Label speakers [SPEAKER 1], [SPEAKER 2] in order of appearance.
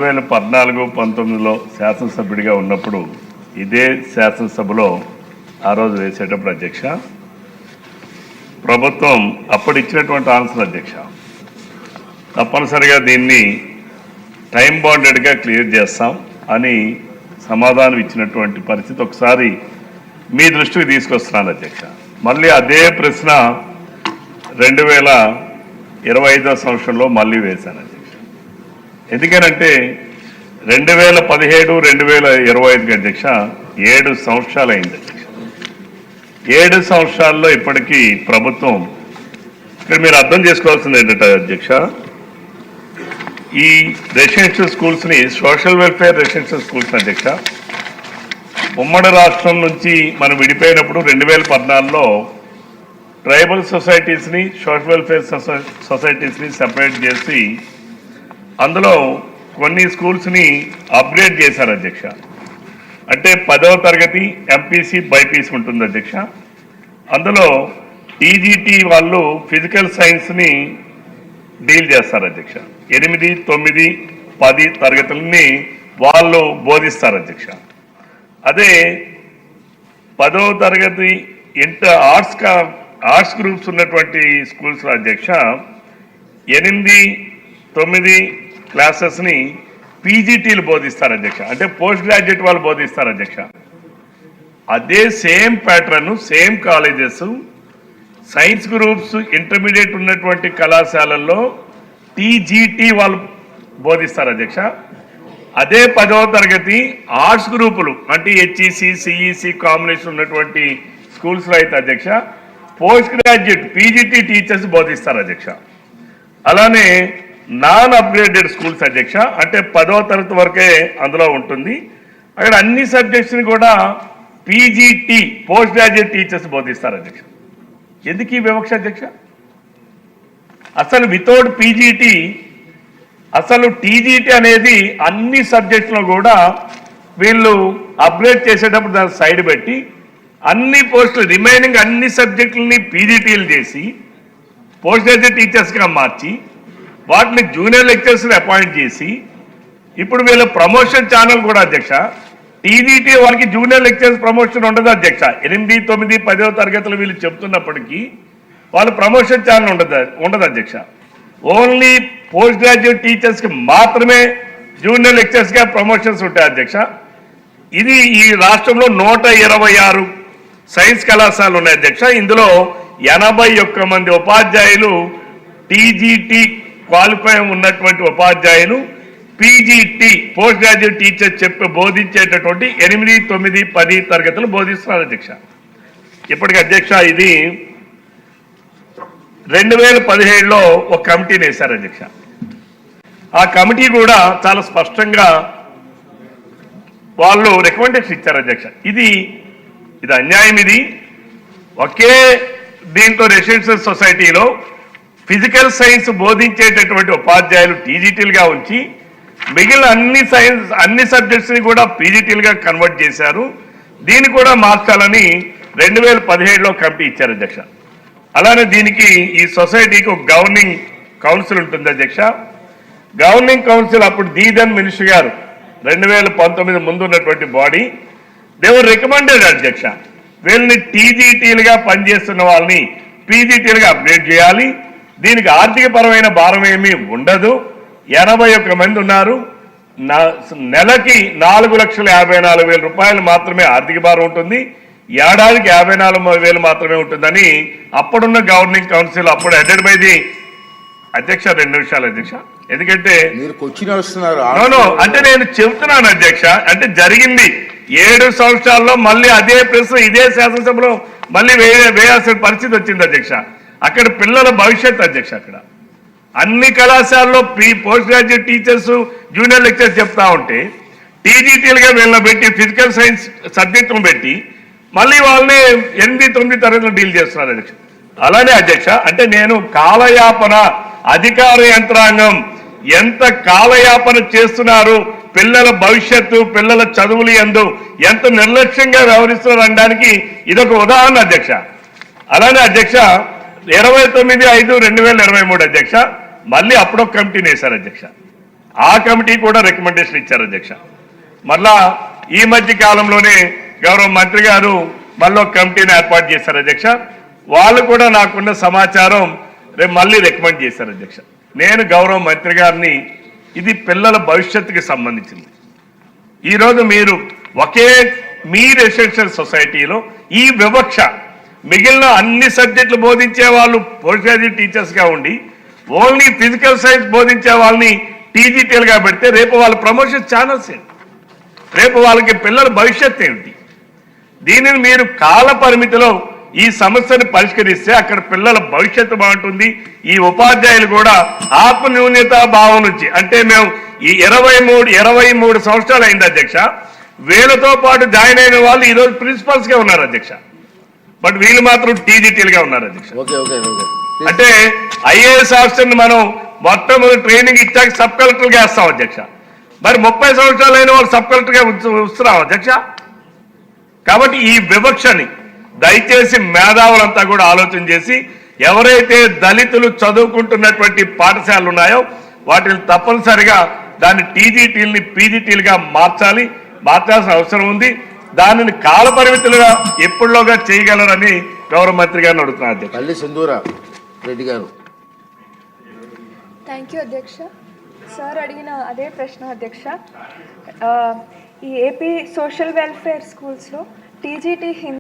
[SPEAKER 1] 2014-19లో శాసనసభ్యుడిగా ఉన్నప్పుడు ఇదే శాసనసభలో ఆ రోజు వేసేటప్పుడు అధ్యక్ష ప్రభుత్వం అప్పుడు ఇచ్చినటువంటి ఆన్సర్ అధ్యక్ష తప్పనిసరిగా దీన్ని టైం బాండెడ్గా క్లియర్ చేస్తాం అని సమాధానం ఇచ్చినటువంటి పరిస్థితి ఒకసారి మీ దృష్టికి తీసుకొస్తున్నాను అధ్యక్ష. మళ్ళీ అదే ప్రశ్న 2025వ సంవత్సరంలో మళ్ళీ వేశాను అధ్యక్ష. ఎందుకనంటే 2017-2025 అధ్యక్ష 7 సంవత్సరాలు అయింది అధ్యక్ష. 7 సంవత్సరాల్లో ఇప్పటికీ ప్రభుత్వం ఇక్కడ మీరు అర్థం చేసుకోవాల్సింది ఏంటంటే అధ్యక్ష, ఈ రెసిడెన్షియల్ స్కూల్స్ని సోషల్ వెల్ఫేర్ రెసిడెన్షియల్ స్కూల్స్ అధ్యక్ష ఉమ్మడి రాష్ట్రం నుంచి మనం విడిపోయినప్పుడు 2014లో ట్రైబల్ సొసైటీస్ని సోషల్ వెల్ఫేర్ సొసైటీస్ని సెపరేట్ చేసి అందులో కొన్ని స్కూల్స్ని అప్గ్రేడ్ చేశారు అధ్యక్ష. అంటే 10వ తరగతి ఎంపీసీ బైపీసీ ఉంటుంది అధ్యక్ష. అందులో టీజీటీ వాళ్ళు ఫిజికల్ సైన్స్ని డీల్ చేస్తారు అధ్యక్ష. 8, 9, 10 తరగతులని వాళ్ళు బోధిస్తారు అధ్యక్ష. అదే 10వ తరగతి ఆర్ట్స్ గ్రూప్స్ ఉన్నటువంటి స్కూల్స్లో అధ్యక్ష 8, 9 క్లాసెస్ని పీజీటీలు బోధిస్తారు అధ్యక్ష. అంటే పోస్ట్ గ్రాడ్యుయేట్ వాళ్ళు బోధిస్తారు అధ్యక్ష. అదే same pattern same colleges science groups intermediate ఉన్నటువంటి కళాశాలల్లో టీజీటీ వాళ్ళు బోధిస్తారు అధ్యక్ష. అదే 10వ తరగతి ఆర్ట్స్ గ్రూపులు అంటే హెచ్ఈసి సిఈసి కాంబినేషన్ ఉన్నటువంటి స్కూల్స్లో అయితే అధ్యక్ష పోస్ట్ గ్రాడ్యుయేట్ పీజీటీ టీచర్స్ బోధిస్తారు అధ్యక్ష. అలానే నాన్ అప్గ్రేడెడ్ స్కూల్స్ అధ్యక్ష అంటే 10వ తరగతి వరకే అందులో ఉంటుంది. అక్కడ అన్ని సబ్జెక్ట్స్ని కూడా పీజీటీ పోస్ట్ గ్రాడ్యుయేట్ టీచర్స్ బోధిస్తారు అధ్యక్ష. ఎందుకు ఈ వివక్ష అధ్యక్ష? అసలు వితౌట్ పీజీటీ అసలు టీజీటీ అనేది అన్ని సబ్జెక్టులో కూడా వీళ్ళు అప్గ్రేడ్ చేసేటప్పుడు దాన్ని సైడ్ పెట్టి అన్ని పోస్టులు రిమైనింగ్ అన్ని సబ్జెక్టులని పీజీటీలు చేసి పోస్ట్ గ్రాడ్యుయేట్ టీచర్స్గా మార్చి వాటిని జూనియర్ లెక్చర్స్ని అపాయింట్ చేసి ఇప్పుడు వీళ్ళ ప్రమోషన్ ఛానల్ కూడా అధ్యక్ష టీజీటీ వాళ్ళకి జూనియర్ లెక్చర్స్ ప్రమోషన్ ఉండదు అధ్యక్ష. 8, 9, 10వ తరగతులు వీళ్ళు చెప్తున్నప్పటికీ వాళ్ళు ప్రమోషన్ ఛానల్ ఉండదు అధ్యక్ష. ఓన్లీ పోస్ట్ గ్రాడ్యుయేట్ టీచర్స్కి మాత్రమే జూనియర్ లెక్చర్స్గా ప్రమోషన్స్ ఉంటాయి అధ్యక్ష. ఇది ఈ రాష్ట్రంలో 126 సైన్స్ కళాశాలలు ఉన్నాయి అధ్యక్ష. ఇందులో 81 మంది ఉపాధ్యాయులు టీజీటీ క్వాలిఫై ఉన్నటువంటి ఉపాధ్యాయులు పీజీటీ పోస్ట్ గ్రాడ్యుయేట్ టీచర్ బోధించేటటువంటి 8, 9, 10 తరగతులు బోధిస్తున్నారు అధ్యక్ష. ఇప్పటికి అధ్యక్ష ఇది 2017లో ఒక కమిటీని వేశారు అధ్యక్ష. ఆ కమిటీ కూడా చాలా స్పష్టంగా వాళ్ళు రికమెండేషన్ ఇచ్చారు అధ్యక్ష. ఇది అన్యాయం. ఇది ఒకే దీంట్లో రెసిడెన్షియల్ సొసైటీలో ఫిజికల్ సైన్స్ బోధించేటటువంటి ఉపాధ్యాయులు టీజీటీలుగా ఉంచి మిగిలిన అన్ని సబ్జెక్ట్స్ని కూడా పీజీటీలుగా కన్వర్ట్ చేశారు. దీన్ని కూడా మార్చాలని 2017లో కమిటీ ఇచ్చారు అధ్యక్ష. అలానే దీనికి ఈ సొసైటీకి ఒక గవర్నింగ్ కౌన్సిల్ ఉంటుంది అధ్యక్ష. గవర్నింగ్ కౌన్సిల్ అప్పుడు దీదన్ మినిస్టర్ గారు 2019 ముందు ఉన్నటువంటి బాడీ దేవర్ రికమెండెడ్ అధ్యక్ష వీళ్ళని టీజీటీలుగా పనిచేస్తున్న వాళ్ళని పీజీటీలుగా అప్గ్రేడ్ చేయాలి. దీనికి ఆర్థిక పరమైన భారం ఏమీ ఉండదు. 81 మంది ఉన్నారు. నెలకి 4,54,000 రూపాయలు మాత్రమే ఆర్థిక భారం ఉంటుంది. ఏడాదికి 54,000 మాత్రమే ఉంటుందని అప్పుడున్న గవర్నింగ్ కౌన్సిల్ అప్పుడు హెడెడ్ బై ది అధ్యక్ష. 2 నిమిషాలు అధ్యక్ష. ఎందుకంటే అంటే నేను చెబుతున్నాను అధ్యక్ష. అంటే జరిగింది 7 సంవత్సరాల్లో మళ్ళీ అదే ప్రశ్న ఇదే శాసనసభలో మళ్ళీ వేయాల్సిన పరిస్థితి వచ్చింది అధ్యక్ష. అక్కడ పిల్లల భవిష్యత్ అధ్యక్ష. అక్కడ అన్ని కళాశాలలో post graduate teachers junior lectures చెప్తా ఉంటే టీజీటీలుగా వీళ్ళని పెట్టి ఫిజికల్ సైన్స్ సబ్జెక్టును పెట్టి మళ్ళీ వాళ్ళని 8, 9 తరగతులు డీల్ చేస్తున్నారు అధ్యక్ష. అలానే అధ్యక్ష అంటే నేను కాలయాపన అధికార యంత్రాంగం ఎంత కాలయాపన చేస్తున్నారు, పిల్లల భవిష్యత్తు పిల్లల చదువులు యందు ఎంత నిర్లక్ష్యంగా వ్యవహరిస్తున్నారు అనడానికి ఇదొక ఉదాహరణ అధ్యక్ష. అలానే అధ్యక్ష 29/5/2023 అధ్యక్ష మళ్ళీ అప్పుడొక కమిటీని వేశారు అధ్యక్ష. ఆ కమిటీ కూడా రికమెండేషన్ ఇచ్చారు అధ్యక్ష. మళ్ళా ఈ మధ్య కాలంలోనే గౌరవ మంత్రి గారు మళ్ళీ ఒక కమిటీని ఏర్పాటు చేశారు అధ్యక్ష. వాళ్ళు కూడా నాకున్న సమాచారం రేపు మళ్ళీ రికమెండ్ చేశారు అధ్యక్ష. నేను గౌరవ మంత్రి గారిని, ఇది పిల్లల భవిష్యత్తుకి సంబంధించింది. ఈరోజు మీరు ఒకే మీ రెసిడెన్షియల్ సొసైటీలో ఈ వివక్ష, మిగిలిన అన్ని సబ్జెక్టులు బోధించే వాళ్ళు పోస్ట్ గ్రాడ్యుయేట్ టీచర్స్గా ఉండి ఓన్లీ ఫిజికల్ సైన్స్ బోధించే వాళ్ళని టీజీటీలుగా పెడితే రేపు వాళ్ళ ప్రమోషన్ ఛానల్స్ ఏంటి, రేపు వాళ్ళకి పిల్లల భవిష్యత్తు ఏమిటి? దీనిని మీరు కాల పరిమితిలో ఈ సమస్యను పరిష్కరిస్తే అక్కడ పిల్లల భవిష్యత్తు బాగుంటుంది. ఈ ఉపాధ్యాయులు కూడా ఆత్మన్యూన్యత భావం నుంచి, అంటే మేము ఈ 23 సంవత్సరాలు అయింది అధ్యక్ష, వీళ్ళతో పాటు జాయిన్ అయిన వాళ్ళు ఈరోజు ప్రిన్సిపల్స్గా ఉన్నారు అధ్యక్ష. బట్ వీళ్ళు మాత్రం టీజీటీలుగా ఉన్నారు అధ్యక్ష. అంటే ఐఏఎస్ ఆఫీసర్ని మనం మొట్టమొదటి ట్రైనింగ్ ఇచ్చాక సబ్ కలెక్టర్గా వేస్తాం అధ్యక్ష. మరి 30 సంవత్సరాలు అయిన వాళ్ళు సబ్ కలెక్టర్గా వస్తున్నాం అధ్యక్ష. కాబట్టి ఈ వివక్షని దయచేసి మేధావులంతా కూడా ఆలోచన చేసి, ఎవరైతే దళితులు చదువుకుంటున్నటువంటి పాఠశాలలు ఉన్నాయో వాటిని తప్పనిసరిగా దాన్ని టీజీటీలని పీజీటీలుగా మార్చాల్సిన అవసరం ఉంది. దానిని కాల పరిమితులుగా ఎప్పుడులోగా చేయగలరని గౌరవ మంత్రి గారిని అడుగుతున్నారు అధ్యక్ష.
[SPEAKER 2] పల్లి సింధూరా రెడ్డి గారు.
[SPEAKER 3] థ్యాంక్ యూ అధ్యక్ష. సార్ అడిగిన అదే ప్రశ్న అధ్యక్ష. ఈ ఏపీ సోషల్ వెల్ఫేర్ స్కూల్స్లో టీజీటీ